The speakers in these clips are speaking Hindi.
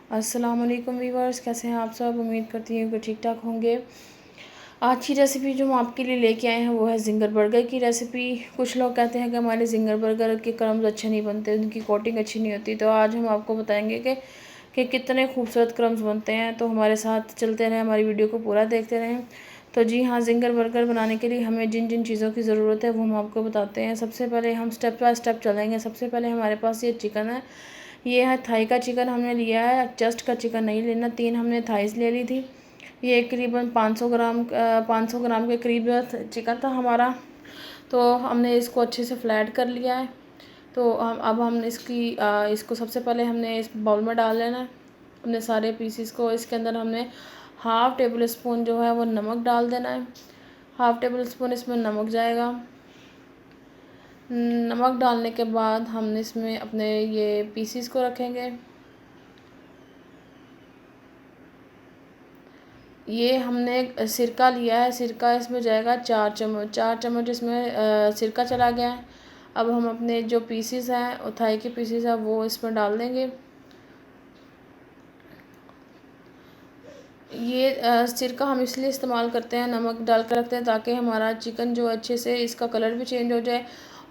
अस्सलाम वालेकुम वीवर्स, कैसे हैं आप सब। उम्मीद करती हूँ कि ठीक ठाक होंगे। आज की रेसिपी जो हम आपके लिए लेके आए हैं वो है जिंगर बर्गर की रेसिपी। कुछ लोग कहते हैं कि हमारे जिंगर बर्गर के क्रम्स अच्छे नहीं बनते, उनकी कोटिंग अच्छी नहीं होती। तो आज हम आपको बताएंगे कि कितने खूबसूरत क्रम्स बनते हैं। तो हमारे साथ चलते रहें, हमारी वीडियो को पूरा देखते रहें। तो जी हाँ, जिंगर बर्गर बनाने के लिए हमें जिन जिन चीज़ों की ज़रूरत है वो हम आपको बताते हैं। सबसे पहले हम स्टेप बाय स्टेप चलेंगे। सबसे पहले हमारे पास ये चिकन है, ये है थाई का चिकन हमने लिया है। चेस्ट का चिकन नहीं लेना। 3 हमने थाइस ले ली थी। ये करीबन 500 ग्राम के करीब चिकन था हमारा। तो हमने इसको अच्छे से फ्लैट कर लिया है। तो अब हम इसको सबसे पहले हमने इस बाउल में डाल लेना है अपने सारे पीसीस को। इसके अंदर हमने हाफ़ टेबल स्पून जो है वो नमक डाल देना है। हाफ़ टेबल स्पून इसमें नमक जाएगा। नमक डालने के बाद हम इसमें अपने ये पीसीस को रखेंगे। ये हमने सिरका लिया है, सिरका इसमें जाएगा 4 चम्मच। 4 चम्मच इसमें सिरका चला गया है। अब हम अपने जो पीसीस हैं, थाई के पीसीस हैं, वो इसमें डाल देंगे। ये सिरका हम इसलिए इस्तेमाल करते हैं, नमक डाल कर रखते हैं ताकि हमारा चिकन जो अच्छे से इसका कलर भी चेंज हो जाए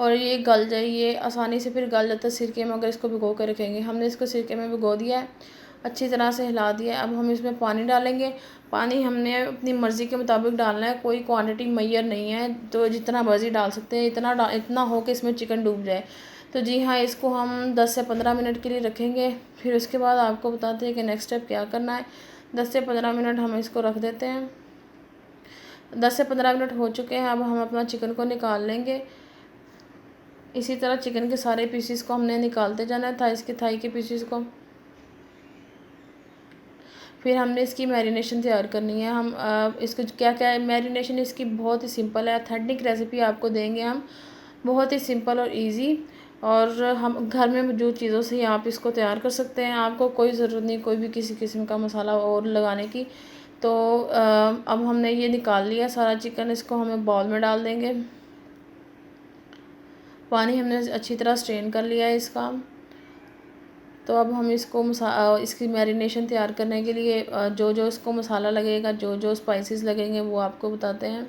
और ये गल जाए। ये आसानी से फिर गल जाता है सिरके में अगर इसको भिगो कर रखेंगे। हमने इसको सिरके में भिगो दिया है, अच्छी तरह से हिला दिया है। अब हम इसमें पानी डालेंगे। पानी हमने अपनी मर्ज़ी के मुताबिक डालना है, कोई क्वांटिटी मैयर नहीं है। तो जितना मर्ज़ी डाल सकते हैं, इतना हो कि इसमें चिकन डूब जाए। तो जी हाँ, इसको हम 10 से 15 मिनट के लिए रखेंगे। फिर उसके बाद आपको बताते हैं कि नेक्स्ट स्टेप क्या करना है। 10 से 15 मिनट हम इसको रख देते हैं। 10 से 15 मिनट हो चुके हैं। अब हम अपना चिकन को निकाल लेंगे। इसी तरह चिकन के सारे पीसीस को हमने निकालते जाना है, थाई के पीसीस को। फिर हमने इसकी मैरिनेशन तैयार करनी है। हम इसको क्या क्या है, मैरिनेशन इसकी बहुत ही सिंपल है। ऑथेंटिक रेसिपी आपको देंगे हम, बहुत ही सिंपल और इजी। और हम घर में मौजूद चीज़ों से ही आप इसको तैयार कर सकते हैं। आपको कोई ज़रूरत नहीं कोई भी किसी किस्म का मसाला और लगाने की। तो अब हमने ये निकाल लिया सारा चिकन। इसको हमें बाउल में डाल देंगे। पानी हमने अच्छी तरह स्ट्रेन कर लिया है इसका। तो अब हम इसकी मैरिनेशन तैयार करने के लिए जो जो इसको मसाला लगेगा, जो जो स्पाइसेस लगेंगे वो आपको बताते हैं।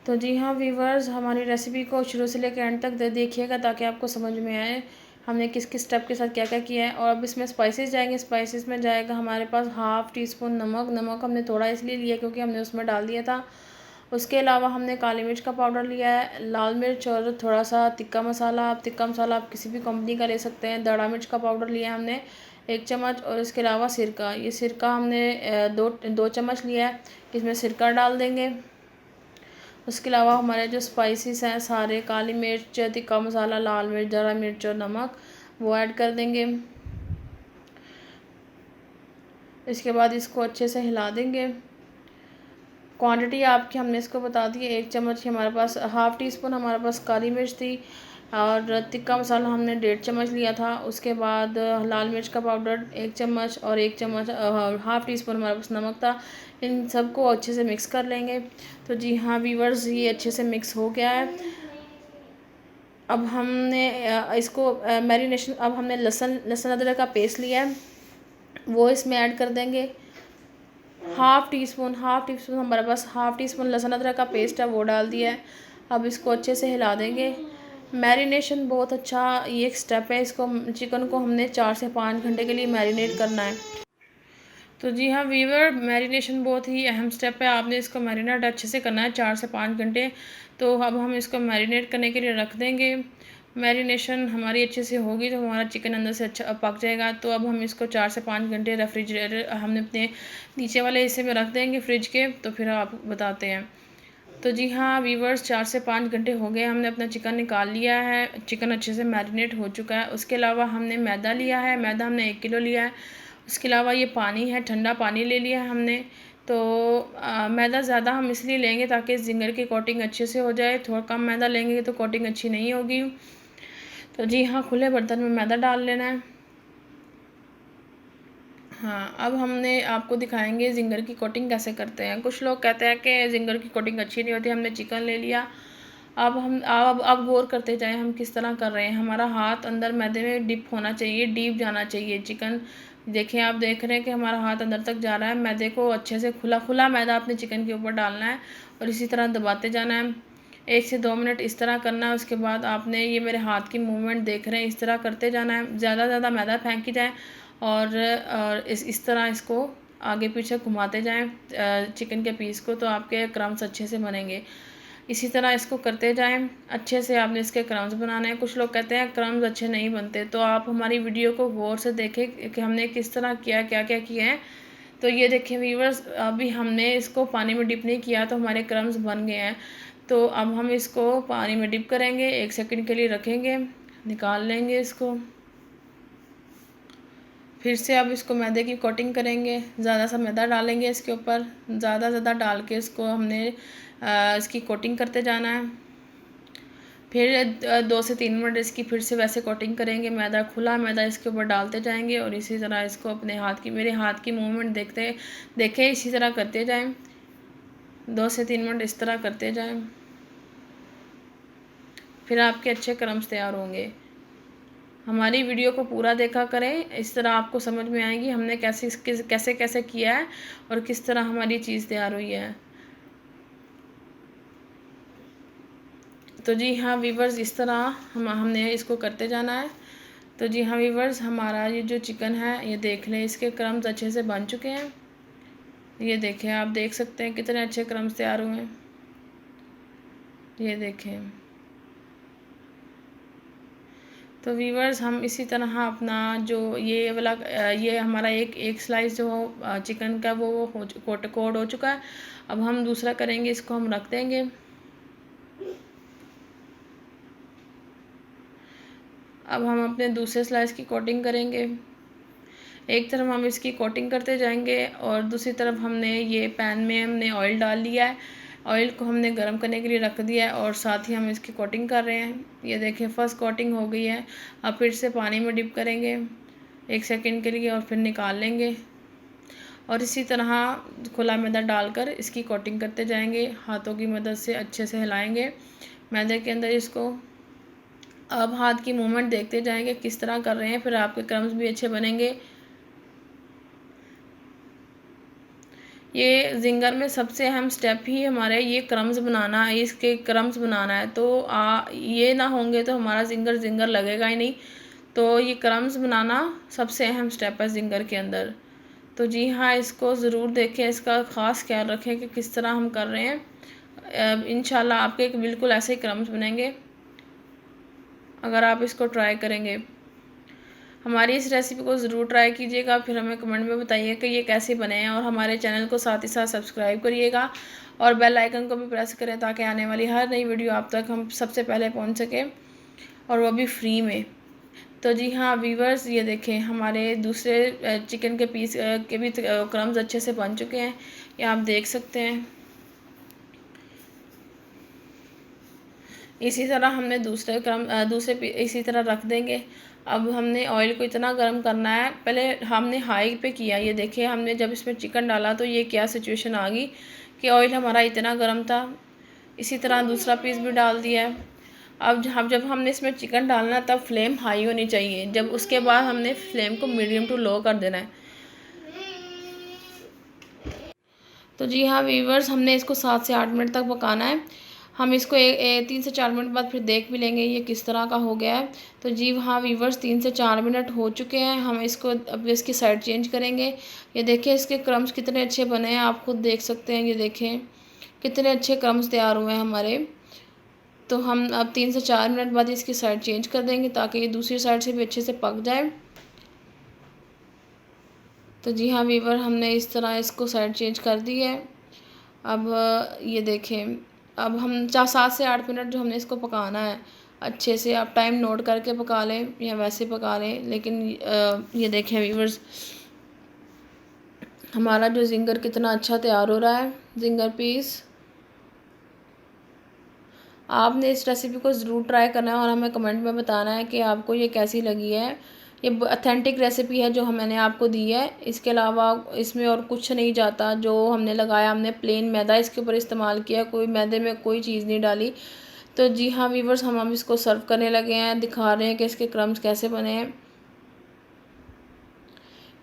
तो जी हाँ वीवर्स, हमारी रेसिपी को शुरू से लेकर एंड तक देखिएगा ताकि आपको समझ में आए हमने किस किस स्टेप के साथ क्या क्या किया है। और अब इसमें स्पाइसेस जाएंगे। स्पाइसेस में जाएगा हमारे पास हाफ़ टी स्पून नमक। नमक हमने थोड़ा इसलिए लिया क्योंकि हमने उसमें डाल दिया था। उसके अलावा हमने काली मिर्च का पाउडर लिया है, लाल मिर्च और थोड़ा सा तिक्का मसाला। आप तिक्का मसाला आप किसी भी कंपनी का ले सकते हैं। दड़ा मिर्च का पाउडर लिया है हमने 1 चम्मच। और इसके अलावा सिरका, ये सिरका हमने दो चम्मच लिया है। इसमें सिरका डाल देंगे। उसके अलावा हमारे जो स्पाइसेस हैं सारे, काली मिर्च, तिक्का मसाला, लाल मिर्च, दड़ा मिर्च और नमक, वो ऐड कर देंगे। इसके बाद इसको अच्छे से हिला देंगे। क्वांटिटी आपकी हमने इसको बता दी है, 1 चम्मच की हमारे पास, हाफ़ टी स्पून हमारे पास काली मिर्च थी। और तिक्का मसाला हमने 1.5 चम्मच लिया था। उसके बाद लाल मिर्च का पाउडर 1 चम्मच और 1 चम्मच हाफ़ टी स्पून हमारे पास नमक था। इन सबको अच्छे से मिक्स कर लेंगे। तो जी हाँ वीवर्स, ये अच्छे से मिक्स हो गया है। अब हमने इसको मैरिनेशन, अब हमने लहसुन अदरक का पेस्ट लिया है, वो इसमें ऐड कर देंगे। हाफ़ टी स्पून हमारे पास हाफ़ टी स्पून लहसुन अदरक का पेस्ट है, वो डाल दिया है। अब इसको अच्छे से हिला देंगे। मैरिनेशन बहुत अच्छा ये एक स्टेप है। इसको चिकन को हमने 4 से 5 घंटे के लिए मैरिनेट करना है। तो जी हाँ वीवर, मैरिनेशन बहुत ही अहम स्टेप है। आपने इसको मैरिनेट अच्छे से करना है 4 से 5 घंटे। तो अब हम इसको मैरिनेट करने के लिए रख देंगे। मैरिनेशन हमारी अच्छे से होगी तो हमारा चिकन अंदर से अच्छा पक जाएगा। तो अब हम इसको 4 से 5 घंटे रेफ्रिजरेटर हमने अपने नीचे वाले हिस्से में रख देंगे फ्रिज के। तो फिर आप बताते हैं। तो जी हाँ वीवर्स, 4 से 5 घंटे हो गए, हमने अपना चिकन निकाल लिया है। चिकन अच्छे से मैरिनेट हो चुका है। उसके अलावा हमने मैदा लिया है, मैदा हमने 1 किलो लिया है। उसके अलावा ये पानी है, ठंडा पानी ले लिया है हमने। तो मैदा ज़्यादा हम इसलिए लेंगे ताकि जिंगर की कोटिंग अच्छे से हो जाए। थोड़ा कम मैदा लेंगे तो कोटिंग अच्छी नहीं होगी। तो जी हाँ, खुले बर्तन में मैदा डाल लेना है। हाँ, अब हमने आपको दिखाएंगे जिंगर की कोटिंग कैसे करते हैं। कुछ लोग कहते हैं कि जिंगर की कोटिंग अच्छी नहीं होती। हमने चिकन ले लिया, अब गौर करते जाएं हम किस तरह कर रहे हैं। हमारा हाथ अंदर मैदे में डिप होना चाहिए, डीप जाना चाहिए चिकन। देखें, आप देख रहे हैं कि हमारा हाथ अंदर तक जा रहा है। मैदे को अच्छे से खुला खुला मैदा अपने चिकन के ऊपर डालना है और इसी तरह दबाते जाना है। 1 से 2 मिनट इस तरह करना है। उसके बाद आपने ये मेरे हाथ की मूवमेंट देख रहे हैं, इस तरह करते जाना है। ज़्यादा मैदा फेंकी जाए और इस तरह इसको आगे पीछे घुमाते जाएं चिकन के पीस को, तो आपके क्रम्स अच्छे से बनेंगे। इसी तरह इसको करते जाएं अच्छे से। आपने इसके क्रम्स बनाने हैं। कुछ लोग कहते हैं क्रम्स अच्छे नहीं बनते, तो आप हमारी वीडियो को गौर से देखें कि हमने किस तरह किया, क्या क्या किए हैं। तो ये देखें व्यूअर्स, अभी हमने इसको पानी में डिप नहीं किया तो हमारे क्रम्स बन गए हैं। तो अब हम इसको पानी में डिप करेंगे, 1 सेकंड के लिए रखेंगे, निकाल लेंगे इसको। फिर से अब इसको मैदे की कोटिंग करेंगे। ज़्यादा सा मैदा डालेंगे इसके ऊपर, ज़्यादा डाल के इसको हमने इसकी कोटिंग करते जाना है। फिर 2 से 3 मिनट इसकी फिर से वैसे कोटिंग करेंगे। मैदा, खुला मैदा इसके ऊपर डालते जाएंगे और इसी तरह इसको अपने हाथ की, मेरे हाथ की मूवमेंट देखें, इसी तरह करते जाएं। 2 से 3 मिनट इस तरह करते जाएं, फिर आपके अच्छे क्रम्स तैयार होंगे। हमारी वीडियो को पूरा देखा करें, इस तरह आपको समझ में आएगी हमने कैसे कैसे किया है और किस तरह हमारी चीज़ तैयार हुई है। तो जी हाँ वीवर्स, इस तरह हमने इसको करते जाना है। तो जी हाँ वीवर्स, हमारा ये जो चिकन है ये देख लें, इसके क्रम्स अच्छे से बन चुके हैं। ये देखें, आप देख सकते हैं कितने अच्छे क्रम्स तैयार हुए हैं। ये देखें। तो वीवर्स, हम इसी तरह अपना जो ये वाला ये हमारा एक स्लाइस जो चिकन का वो कोट हो चुका है। अब हम दूसरा करेंगे, इसको हम रख देंगे। अब हम अपने दूसरे स्लाइस की कोटिंग करेंगे। एक तरफ हम इसकी कोटिंग करते जाएंगे और दूसरी तरफ हमने ये पैन में हमने ऑयल डाल लिया है। ऑयल को हमने गर्म करने के लिए रख दिया है और साथ ही हम इसकी कोटिंग कर रहे हैं। ये देखें, फर्स्ट कोटिंग हो गई है। अब फिर से पानी में डिप करेंगे 1 सेकंड के लिए और फिर निकाल लेंगे और इसी तरह खुला मैदा डालकर इसकी कोटिंग करते जाएंगे। हाथों की मदद से अच्छे से हिलाएंगे मैदे के अंदर इसको। अब हाथ की मूवमेंट देखते जाएंगे किस तरह कर रहे हैं, फिर आपके क्रम्स भी अच्छे बनेंगे। ये जिंगर में सबसे अहम स्टेप ही हमारे ये क्रम्स बनाना है, इसके क्रम्स बनाना है। तो ये ना होंगे तो हमारा जिंगर लगेगा ही नहीं। तो ये क्रम्स बनाना सबसे अहम स्टेप है जिंगर के अंदर। तो जी हाँ, इसको ज़रूर देखें, इसका ख़ास ख्याल रखें कि किस तरह हम कर रहे हैं। इंशाल्लाह आपके बिल्कुल ऐसे ही क्रम्स बनेंगे अगर आप इसको ट्राई करेंगे। हमारी इस रेसिपी को ज़रूर ट्राई कीजिएगा, फिर हमें कमेंट में बताइए कि ये कैसे बने हैं और हमारे चैनल को साथ ही साथ सब्सक्राइब करिएगा और बेल आइकन को भी प्रेस करें ताकि आने वाली हर नई वीडियो आप तक हम सबसे पहले पहुंच सकें और वो भी फ्री में। तो जी हाँ वीवर्स, ये देखें हमारे दूसरे चिकन के पीस के भी क्रम्स अच्छे से बन चुके हैं, ये आप देख सकते हैं। इसी तरह हमने दूसरे इसी तरह रख देंगे। अब हमने ऑयल को इतना गर्म करना है, पहले हमने हाई पे किया। ये देखिए, हमने जब इसमें चिकन डाला तो ये क्या सिचुएशन आ गई कि ऑयल हमारा इतना गर्म था। इसी तरह दूसरा पीस भी डाल दिया है। अब जब हमने इसमें चिकन डालना तब फ्लेम हाई होनी चाहिए, जब उसके बाद हमने फ्लेम को मीडियम टू लो कर देना है। तो जी हाँ वीवर्स, हमने इसको 7 से 8 मिनट तक पकाना है। हम इसको 3 से 4 मिनट बाद फिर देख भी लेंगे ये किस तरह का हो गया है। तो जी हाँ वीवर्स, 3 से 4 मिनट हो चुके हैं। हम इसको अब इसकी साइड चेंज करेंगे। ये देखें इसके क्रम्स कितने अच्छे बने हैं, आप खुद देख सकते हैं। ये देखें कितने अच्छे क्रम्स तैयार हुए हैं हमारे। तो हम अब 3 से 4 मिनट बाद इसकी साइड चेंज कर देंगे ताकि ये दूसरी साइड से भी अच्छे से पक जाए। तो जी हाँ वीवर, हमने इस तरह इसको साइड चेंज कर दी है। अब ये देखें, अब हम 7 से 8 मिनट जो हमने इसको पकाना है अच्छे से। आप टाइम नोट करके पका लें या वैसे पका लें, लेकिन ये देखें वीवर्स, हमारा जो जिंगर कितना अच्छा तैयार हो रहा है, जिंगर पीस। आपने इस रेसिपी को ज़रूर ट्राई करना है और हमें कमेंट में बताना है कि आपको ये कैसी लगी है। ये ऑथेंटिक रेसिपी है जो मैंने आपको दी है, इसके अलावा इसमें और कुछ नहीं जाता। जो हमने लगाया, हमने प्लेन मैदा इसके ऊपर इस्तेमाल किया, कोई मैदे में कोई चीज़ नहीं डाली। तो जी हाँ वीवर्स, हम अब इसको सर्व करने लगे हैं, दिखा रहे हैं कि इसके क्रम्स कैसे बने हैं।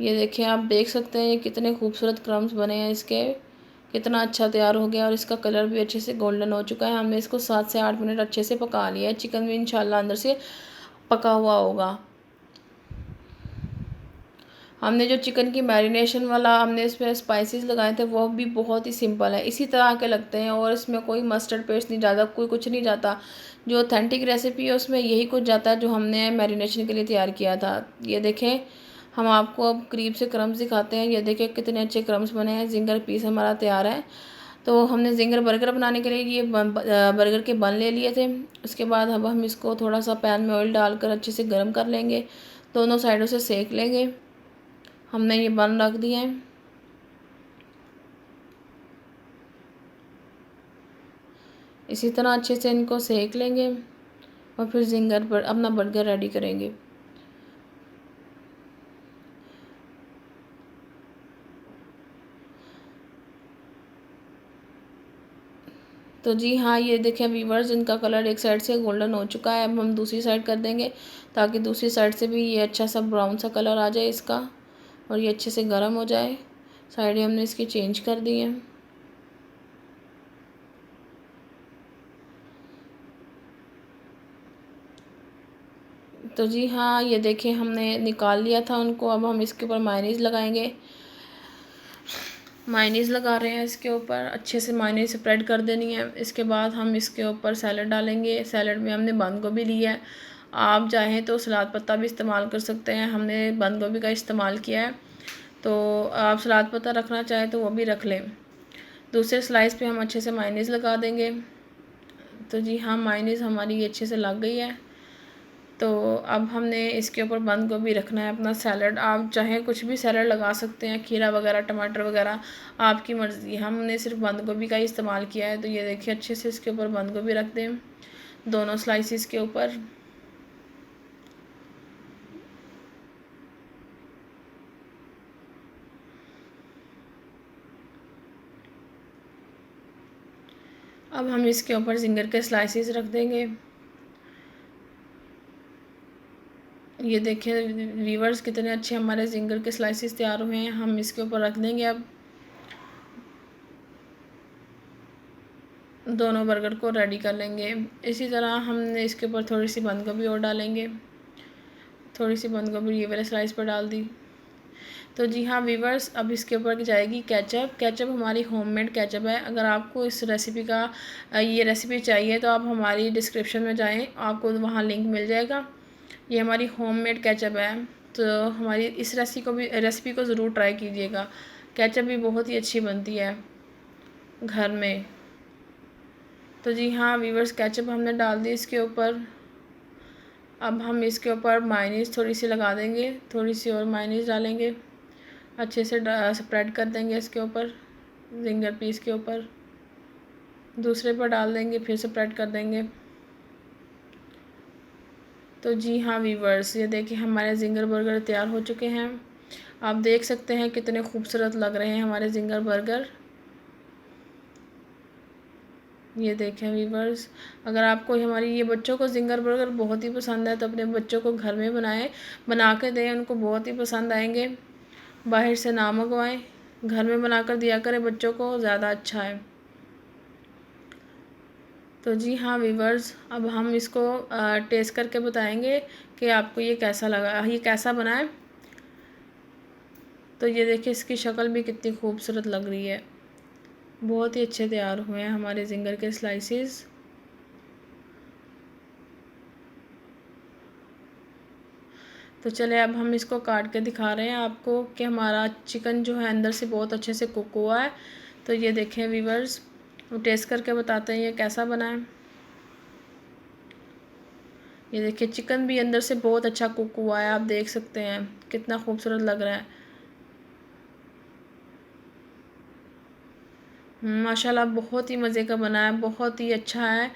ये देखिए, आप देख सकते हैं ये कितने खूबसूरत क्रम्स बने हैं इसके, कितना अच्छा तैयार हो गया और इसका कलर भी अच्छे से गोल्डन हो चुका है। हमने इसको 7 से 8 मिनट अच्छे से पका लिया है। चिकन भी इंशाल्लाह अंदर से पका हुआ होगा। हमने जो चिकन की मैरिनेशन वाला हमने इसमें स्पाइसेस लगाए थे वो भी बहुत ही सिंपल है, इसी तरह के लगते हैं और इसमें कोई मस्टर्ड पेस्ट नहीं जाता, कोई कुछ नहीं जाता। जो ऑथेंटिक रेसिपी है उसमें यही कुछ जाता है जो हमने मैरिनेशन के लिए तैयार किया था। ये देखें, हम आपको अब करीब से क्रम्स दिखाते हैं। ये देखें कितने अच्छे क्रम्स बने हैं। जिंगर पीस हमारा तैयार है। तो हमने जिंगर बर्गर बनाने के लिए ये बर्गर के बन ले लिए थे। उसके बाद अब हम इसको थोड़ा सा पैन में ऑयल डालकर अच्छे से गर्म कर लेंगे, दोनों साइडों से सेक लेंगे। हमने ये बन रख दिए हैं। इसी तरह अच्छे से इनको सेक लेंगे और फिर जिंगर पर अपना बर्गर रेडी करेंगे। तो जी हाँ, ये देखें वीवर्स, इनका कलर एक साइड से गोल्डन हो चुका है। अब हम दूसरी साइड कर देंगे ताकि दूसरी साइड से भी ये अच्छा सा ब्राउन सा कलर आ जाए इसका और ये अच्छे से गर्म हो जाए। साइडें हमने इसकी चेंज कर दी हैं। तो जी हाँ, ये देखिए हमने निकाल लिया था उनको। अब हम इसके ऊपर मायोनीज़ लगाएंगे। मायोनीज़ लगा रहे हैं इसके ऊपर, अच्छे से मायोनीज़ स्प्रेड कर देनी है। इसके बाद हम इसके ऊपर सैलड डालेंगे। सैलड में हमने बंद गोभी ली है, आप चाहें तो सलाद पत्ता भी इस्तेमाल कर सकते हैं। हमने बंद गोभी का इस्तेमाल किया है, तो आप सलाद पत्ता रखना चाहें तो वो भी रख लें। दूसरे स्लाइस पे हम अच्छे से मायोनीज़ लगा देंगे। तो जी हाँ, मायोनीज़ हमारी अच्छे से लग गई है। तो अब हमने इसके ऊपर बंद गोभी रखना है अपना सैलड। आप चाहे कुछ भी सैलड लगा सकते हैं, खीरा वगैरह, टमाटर वगैरह, आपकी मर्ज़ी। हमने सिर्फ बंद गोभी का ही इस्तेमाल किया है। तो ये देखिए, अच्छे से इसके ऊपर बंद गोभी रख दें दोनों स्लाइसिस के ऊपर। अब हम इसके ऊपर जिंगर के स्लाइसिस रख देंगे। ये देखिए वीवर्स, कितने अच्छे हमारे जिंगर के स्लाइसिस तैयार हुए हैं। हम इसके ऊपर रख देंगे अब दोनों बर्गर को रेडी कर लेंगे। इसी तरह हमने इसके ऊपर थोड़ी सी बंद गोभी और डालेंगे। थोड़ी सी बंद गोभी ये वाले स्लाइस पर डाल दी। तो जी हाँ वीवर्स, अब इसके ऊपर जाएगी केचप। केचप हमारी होममेड केचप है। अगर आपको इस रेसिपी का ये रेसिपी चाहिए तो आप हमारी डिस्क्रिप्शन में जाएं, आपको वहाँ लिंक मिल जाएगा। ये हमारी होममेड केचप है। तो हमारी इस रेसिपी को ज़रूर ट्राई कीजिएगा। केचप भी बहुत ही अच्छी बनती है घर में। तो जी हाँ वीवर्स, केचप हमने डाल दी इसके ऊपर। अब हम इसके ऊपर मायोनीज़ थोड़ी सी लगा देंगे, थोड़ी सी और मायोनीज़ डालेंगे, अच्छे से स्प्रेड कर देंगे इसके ऊपर, जिंगर पीस के ऊपर। दूसरे पर डाल देंगे, फिर स्प्रेड कर देंगे। तो जी हाँ वीवर्स, ये देखिए हमारे जिंगर बर्गर तैयार हो चुके हैं। आप देख सकते हैं कितने खूबसूरत लग रहे हैं हमारे जिंगर बर्गर। ये देखें वीवर्स, अगर आपको हमारी ये बच्चों को जिंगर बर्गर बहुत ही पसंद है तो अपने बच्चों को घर में बनाएं, बना के दें, उनको बहुत ही पसंद आएंगे। बाहर से ना मंगवाएं, घर में बनाकर दिया करें बच्चों को, ज़्यादा अच्छा है। तो जी हाँ वीवर्स, अब हम इसको टेस्ट करके बताएंगे कि आपको ये कैसा लगा, ये कैसा बना है। तो ये देखिए, इसकी शक्ल भी कितनी खूबसूरत लग रही है। बहुत ही अच्छे तैयार हुए हैं हमारे जिंगर के स्लाइसेस। तो चले अब हम इसको काट के दिखा रहे हैं आपको कि हमारा चिकन जो है अंदर से बहुत अच्छे से कुक हुआ है। तो ये देखें वीवर्स, वो टेस्ट करके बताते हैं ये कैसा बना है। ये देखिए, चिकन भी अंदर से बहुत अच्छा कुक हुआ है, आप देख सकते हैं कितना खूबसूरत लग रहा है। माशाल्लाह बहुत ही मज़े का बना है, बहुत ही अच्छा है।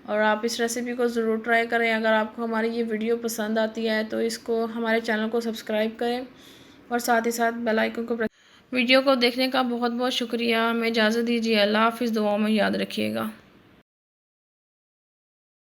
और आप इस रेसिपी को ज़रूर ट्राई करें। अगर आपको हमारी ये वीडियो पसंद आती है तो इसको, हमारे चैनल को सब्सक्राइब करें और साथ ही साथ बेल आइकन को प्रेस। वीडियो को देखने का बहुत बहुत शुक्रिया। हमें इजाज़त दीजिए। अल्लाह हाफ़िज़। दुआओं में याद रखिएगा।